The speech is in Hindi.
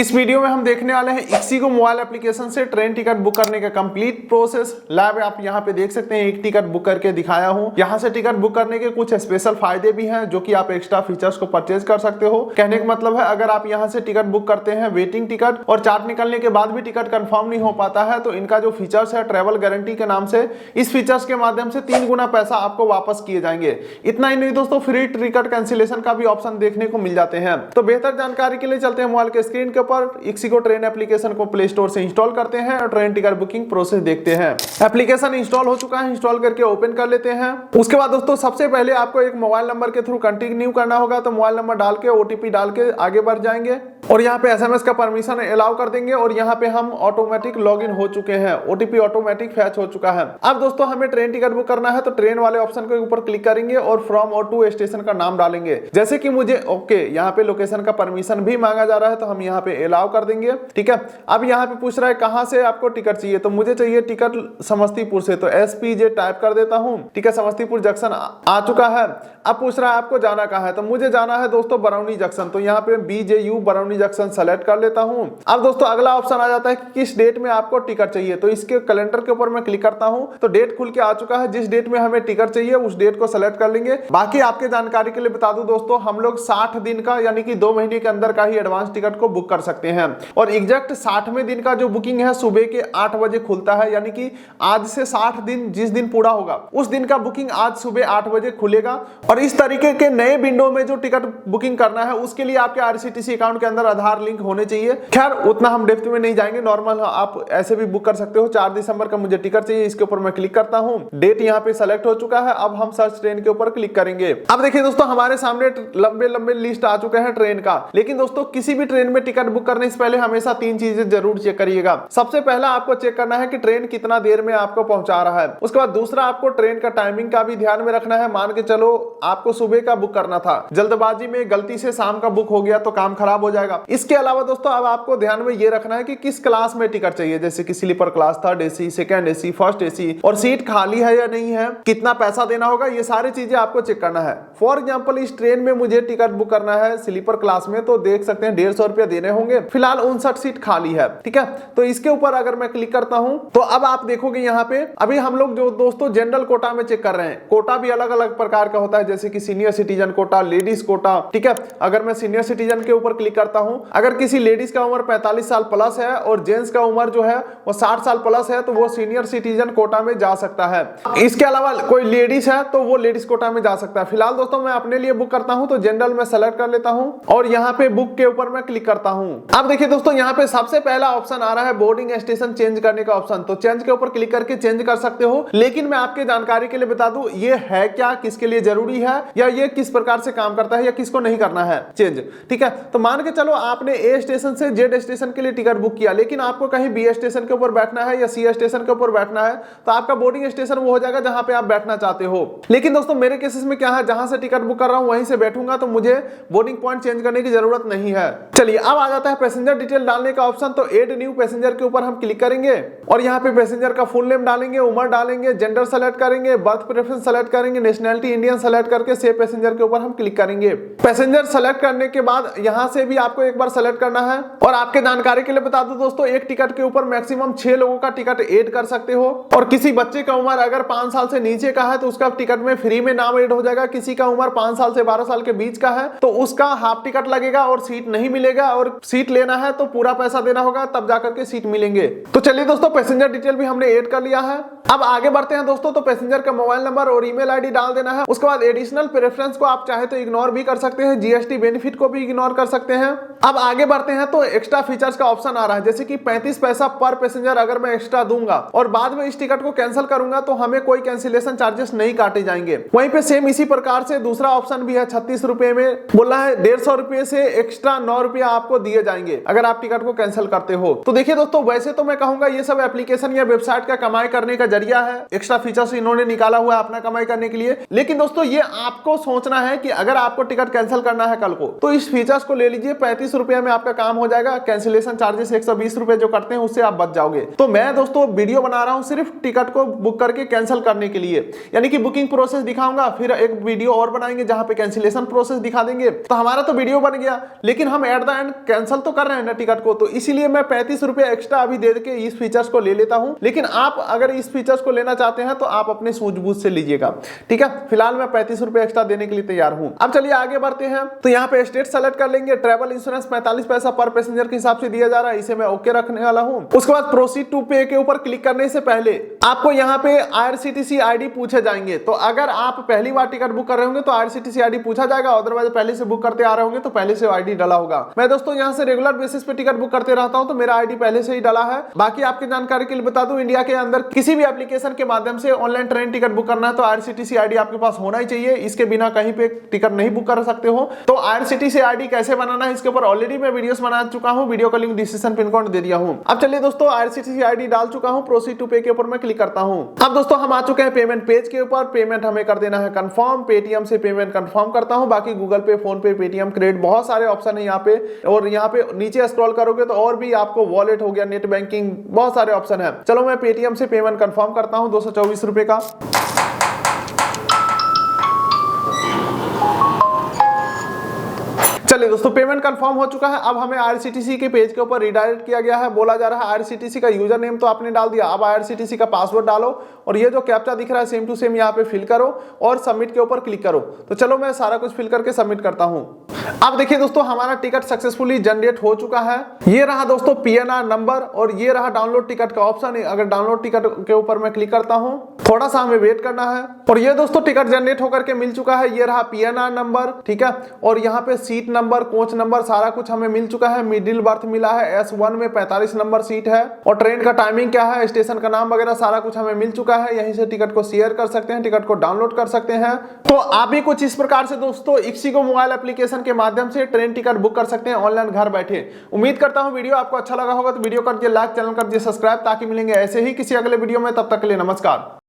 इस वीडियो में हम देखने वाले हैं ixigo मोबाइल एप्लीकेशन से ट्रेन टिकट बुक करने का कंप्लीट प्रोसेस लाइव। आप यहाँ पे देख सकते हैं, एक टिकट बुक करके दिखाया हूँ। यहाँ से टिकट बुक करने के कुछ स्पेशल फायदे भी हैं जो कि आप एक्स्ट्रा फीचर्स को परचेज कर सकते हो। कहने का मतलब है, अगर आप यहाँ से टिकट बुक करते हैं वेटिंग टिकट और चार्ट निकलने के बाद भी टिकट कंफर्म नहीं हो पाता है, तो इनका जो फीचर्स है ट्रेवल गारंटी के नाम से, इस फीचर्स के माध्यम से 3 गुना पैसा आपको वापस किए जाएंगे। इतना ही नहीं दोस्तों, फ्री टिकट कैंसिलेशन का भी ऑप्शन देखने को मिल जाते हैं। तो बेहतर जानकारी के लिए चलते हैं मोबाइल के स्क्रीन के ऊपर, ixigo ट्रेन एप्लीकेशन को प्ले स्टोर से इंस्टॉल करते हैं और ट्रेन टिकट बुकिंग प्रोसेस देखते हैं। एप्लीकेशन इंस्टॉल हो चुका है, इंस्टॉल करके ओपन कर लेते हैं। उसके बाद दोस्तों सबसे पहले आपको एक मोबाइल नंबर के थ्रू कंटिन्यू करना होगा, तो मोबाइल नंबर डाल के ओटीपी डाल के आगे बढ़ जाएंगे और यहाँ पे एसएमएस का परमिशन अलाउ कर देंगे और यहाँ पे हम ऑटोमेटिक लॉगिन हो चुके हैं, ओटीपी ऑटोमेटिक फैच हो चुका है। अब दोस्तों हमें ट्रेन टिकट बुक करना है, तो ट्रेन वाले ऑप्शन के ऊपर क्लिक करेंगे और फ्रॉम और टू स्टेशन का नाम डालेंगे। जैसे कि मुझे ओके, यहाँ पे लोकेशन का परमिशन भी मांगा जा रहा है, तो हम यहाँ पे अलाउ कर देंगे। ठीक है, अब यहाँ पे पूछ रहा है कहाँ से आपको टिकट चाहिए, तो मुझे चाहिए टिकट समस्तीपुर से, तो एसपीजे टाइप कर देता हूँ। ठीक है, समस्तीपुर जंक्शन आ चुका है। अब पूछ रहा है आपको जाना कहाँ है, तो मुझे जाना है दोस्तों बरौनी जंक्शन, तो यहाँ पे बीजेयू बरौनी जंक्शन सेलेक्ट कर लेता हूँ। अब दोस्तों अगला ऑप्शन आ जाता है कि किस डेट में आपको टिकट चाहिए, तो इसके कैलेंडर के ऊपर मैं क्लिक करता हूँ, तो डेट खुल के आ चुका है। जिस डेट में हमें टिकट चाहिए उस डेट को सेलेक्ट कर लेंगे। बाकी आपके जानकारी के लिए बता दूं दोस्तों, हम लोग 60 दिन का यानी कि 2 महीने के अंदर का ही एडवांस टिकट को बुक कर सकते हैं और एग्जैक्ट 60वें दिन का जो बुकिंग है सुबह के 8 बजे खुलता है, यानी कि आज से 60 दिन जिस दिन पूरा होगा उस दिन का बुकिंग आज सुबह 8 बजे खुलेगा। और इस तरीके के नए विंडो में जो टिकट बुकिंग करना है उसके लिए आपके आरसीटीसी अकाउंट के अंदर आधार लिंक होने चाहिए। खैर उतना हम डेप्थ में नहीं जाएंगे, नॉर्मल आप ऐसे भी बुक कर सकते हो। 4 दिसंबर का मुझे टिकट चाहिए, इसके ऊपर मैं क्लिक करता हूं, डेट यहाँ पे सेलेक्ट हो चुका है। अब हम सर्च ट्रेन के ऊपर क्लिक करेंगे। अब देखिए दोस्तों हमारे सामने लंबे लंबे लिस्ट आ चुके हैं ट्रेन का। लेकिन दोस्तों किसी भी ट्रेन में टिकट बुक करने से पहले हमेशा 3 चीजें जरूर चेक करिएगा। सबसे पहला आपको चेक करना है कि ट्रेन कितना देर में आपको पहुंचा रहा है। उसके बाद दूसरा आपको ट्रेन का टाइमिंग का भी ध्यान में रखना है। मान के चलो आपको सुबह का बुक करना था, जल्दबाजी में गलती से शाम का बुक हो गया तो काम खराब हो जाएगा। इसके अलावा दोस्तों अब आपको ध्यान में ये रखना है कि किस क्लास में टिकट चाहिए, जैसे कि sleeper class, third AC, second AC, first AC, और सीट खाली है या नहीं है, कितना पैसा देना होगा, ये सारी चीजें आपको चेक करना है। फॉर एग्जांपल इस ट्रेन में मुझे टिकट बुक करना है स्लीपर क्लास में, तो देख सकते हैं 150 रुपया देने होंगे। फिलहाल 59 सीट खाली है। ठीक है, तो इसके ऊपर अगर मैं क्लिक करता हूं तो अब आप देखोगे यहाँ पे अभी हम लोग जो दोस्तों जनरल कोटा में चेक कर रहे हैं। कोटा भी अलग अलग प्रकार का होता है, जैसे कि senior citizen quota, ladies quota. ठीक है, अगर मैं सीनियर सिटीजन के ऊपर क्लिक करता हूं, अगर किसी लेडीज का उम्र 45 साल प्लस है और जेंट्स का उम्र जो है वो 60 साल प्लस है, तो वो सीनियर सिटीजन कोटा में जा सकता है। इसके अलावा कोई लेडीज है तो वो लेडीज कोटा में जा सकता है। फिलहाल दोस्तों मैं अपने लिए बुक करता हूं, तो जनरल में सेलेक्ट कर लेता हूं और यहाँ पे बुक के ऊपर मैं क्लिक करता हूं। अब देखिए दोस्तों यहाँ पे सबसे पहला ऑप्शन आ रहा है बोर्डिंग स्टेशन चेंज करने का ऑप्शन, तो चेंज के ऊपर क्लिक करके चेंज कर सकते हो। लेकिन मैं आपके जानकारी के लिए बता दूं, ये है क्या, किसके लिए जरूरी है, या ये किस प्रकार से काम करता है, या किसको नहीं करना है चेंज। ठीक है, तो मान के चलो आपने ए स्टेशन से जेड स्टेशन के लिए टिकट बुक किया, लेकिन आपको कहीं बी स्टेशन के ऊपर बैठना है या सी स्टेशन के ऊपर बैठना है, तो आपका बोर्डिंग स्टेशन वो हो जाएगा जहां पे आप बैठना चाहते हो। लेकिन दोस्तों मेरे केसेस में क्या है, जहां से टिकट बुक कर रहा हूं वहीं से बैठूंगा, तो मुझे बोर्डिंग पॉइंट चेंज करने की जरूरत नहीं है। चलिए अब आ जाता है पैसेंजर डिटेल डालने का ऑप्शन, तो एड न्यू पैसेंजर के ऊपर हम क्लिक करेंगे और यहाँ पे पैसेंजर का फुल नेम डालेंगे, उम्र डालेंगे, जेंडर सेलेक्ट करेंगे, बर्थ प्रेफरेंस सेलेक्ट करेंगे, नेशनलिटी इंडियन सेलेक्ट करके सेव पैसेंजर के ऊपर हम क्लिक करेंगे। पैसेंजर सेलेक्ट करने के बाद यहाँ से भी आपको एक बार सेलेक्ट करना है। और आपके जानकारी के लिए बता दूं दोस्तों, एक टिकट के ऊपर मैक्सिमम 6 लोगों का टिकट ऐड कर सकते हो। और किसी बच्चे का उम्र अगर 5 साल से नीचे का है तो उसका टिकट में फ्री में नाम ऐड हो जाएगा। किसी का उम्र 5 साल से 12 साल के बीच का है तो उसका हाफ टिकट लगेगा और सीट नहीं मिलेगा, और सीट लेना है तो पूरा पैसा देना होगा, तब जाकर के सीट मिलेंगे। तो चलिए दोस्तों पैसेंजर डिटेल भी हमने ऐड कर लिया है। अब आगे बढ़ते हैं दोस्तों, तो पैसेंजर का मोबाइल नंबर और ईमेल आईडी डाल देना है। उसके बाद एडिशनल प्रेफरेंस को आप चाहे तो इग्नोर भी कर सकते हैं, जीएसटी बेनिफिट को भी इग्नोर कर सकते हैं। अब आगे बढ़ते हैं तो एक्स्ट्रा फीचर्स का ऑप्शन आ रहा है, जैसे कि 35 पैसा पर पैसेंजर अगर मैं एक्स्ट्रा दूंगा और बाद में इस टिकट को कैंसिल करूंगा तो हमें कोई कैंसिलेशन चार्जेस नहीं काटे जाएंगे। वहीं पे सेम इसी प्रकार से दूसरा ऑप्शन भी है, 36 रुपए में बोला है, 150 रुपए से एक्स्ट्रा 9 रुपया आपको दिए जाएंगे अगर आप टिकट को कैंसिल करते हो। तो देखिए दोस्तों वैसे तो मैं कहूंगा ये सब एप्लीकेशन या वेबसाइट का कमाई करने का जरिया है, एक्स्ट्रा फीचर्स इन्होंने निकाला हुआ है अपना कमाई करने के लिए। लेकिन दोस्तों ये आपको सोचना है कि अगर आपको टिकट कैंसिल करना है कल को तो इस फीचर्स को ले लीजिए, 35 रुपए में आपका काम हो जाएगा। कैंसिलेशन चार्जेस 120 रुपए जो करते हैं उससे आप बच जाओगे। तो मैं दोस्तों वीडियो बना रहा हूं सिर्फ टिकट को बुक करके कैंसिल करने के लिए, यानी कि बुकिंग प्रोसेस दिखाऊंगा, फिर एक वीडियो और बनाएंगे जहां पे कैंसिलेशन प्रोसेस दिखा देंगे। तो हमारा तो वीडियो बन गया, लेकिन हम एट द एंड कैंसिल तो कर रहे हैं ना टिकट को, तो इसीलिए मैं 35 रुपए एक्स्ट्रा अभी दे के इस फीचर्स को ले लेता हूं। लेकिन आप अगर इस फीचर्स को लेना चाहते हैं तो आप अपने सूझबूझ से लीजिएगा, ठीक है। फिलहाल मैं 35 रुपए एक्स्ट्रा देने के लिए तैयार हूं। अब चलिए आगे बढ़ते हैं। तो यहाँ पे स्टेट सेलेक्ट कर लेंगे। ट्रैवल इंश्योरेंस 45 पैसा पर पैसेंजर के हिसाब से दिया जा रहा है, इसे मैं ओके रखने वाला हूं। उसके बाद प्रोसीड टू पे के ऊपर क्लिक करने से पहले आपको यहाँ पे आईआरसीटीसी आईडी पूछे जाएंगे। तो अगर आप पहली बार टिकट बुक कर रहे होंगे तो आईआरसीटीसी आईडी पूछा जाएगा, अदरवाइज पहले से बुक करते आ रहे होंगे तो पहले से आईडी डाला होगा। मैं दोस्तों यहाँ से रेगुलर बेसिस पे टिकट बुक करते रहता हूँ तो मेरा आईडी पहले से ही डाला है। बाकी आपकी जानकारी के लिए बता दूं, इंडिया के अंदर किसी भी एप्लीकेशन के माध्यम से ऑनलाइन ट्रेन टिकट बुक करना है तो आईआरसीटीसी आईडी आपके पास होना ही चाहिए। इसके बिना कहीं पे टिकट नहीं बुक कर सकते हो। तो आईआरसीटीसी आईडी कैसे बनाना है इसके ऊपर ऑलरेडी मैं वीडियोस बना चुका हूं, वीडियो का लिंक डिस्क्रिप्शन पिन कोड दे दिया हूं। अब चलिए दोस्तों, आईआरसीटीसी आईडी डाल चुका हूं, प्रोसीड टू पे के ऊपर मैं क्लिक करता हूं। अब दोस्तों हम आ चुके हैं पेमेंट पेज के ऊपर। पेमेंट हमें कर देना है कंफर्म। पेटीएम से पेमेंट कंफर्म करता हूं, बाकी गूगल पे, फोन पे, पेटीएम, क्रेडिट बहुत सारे ऑप्शन है यहाँ पे। और यहाँ पे नीचे स्क्रॉल करोगे तो और भी आपको वॉलेट हो गया, नेट बैंकिंग, बहुत सारे ऑप्शन है। चलो मैं पेटीएम से पेमेंट कंफर्म करता हूं 224 रुपए का। चलिए दोस्तों, पेमेंट कंफर्म हो चुका है। अब हमें आईआरसीटीसी के पेज के ऊपर रिडायरेक्ट किया गया है। बोला जा रहा है आईआरसीटीसी का यूजर नेम तो आपने डाल दिया, अब आईआरसीटीसी का पासवर्ड डालो और ये जो कैप्चा दिख रहा है सेम टू सेम यहाँ पे फिल करो और सबमिट के ऊपर क्लिक करो। तो चलो मैं सारा कुछ फिल करके सबमिट करता हूँ। अब देखिए दोस्तों, हमारा टिकट सक्सेसफुली जनरेट हो चुका है। ये रहा दोस्तों पीएनआर नंबर और ये रहा डाउनलोड टिकट का ऑप्शन। अगर डाउनलोड टिकट के ऊपर मैं क्लिक करता हूँ, थोड़ा सा हमें वेट करना है। और ये दोस्तों टिकट जनरेट होकर के मिल चुका है। ये रहा पीएनआर नंबर, ठीक है। और यहाँ पे सीट नंबर, कोच नंबर, सारा कुछ हमें मिल चुका है। मिडिल बर्थ मिला है, S1 में 45 नंबर सीट है। और ट्रेन का टाइमिंग क्या है, स्टेशन का नाम वगैरह सारा कुछ हमें मिल चुका है। यहीं से टिकट को शेयर कर सकते हैं, टिकट को डाउनलोड कर सकते हैं। तो आप भी कुछ इस प्रकार से दोस्तों ixigo मोबाइल एप्लीकेशन के माध्यम से ट्रेन टिकट बुक कर सकते हैं ऑनलाइन घर बैठे। उम्मीद करता हूं वीडियो आपको अच्छा लगा होगा। तो वीडियो कर दिए लाइक, चैनल कर दिए सब्सक्राइब, ताकि मिलेंगे ऐसे ही किसी अगले वीडियो में। तब तक के लिए नमस्कार।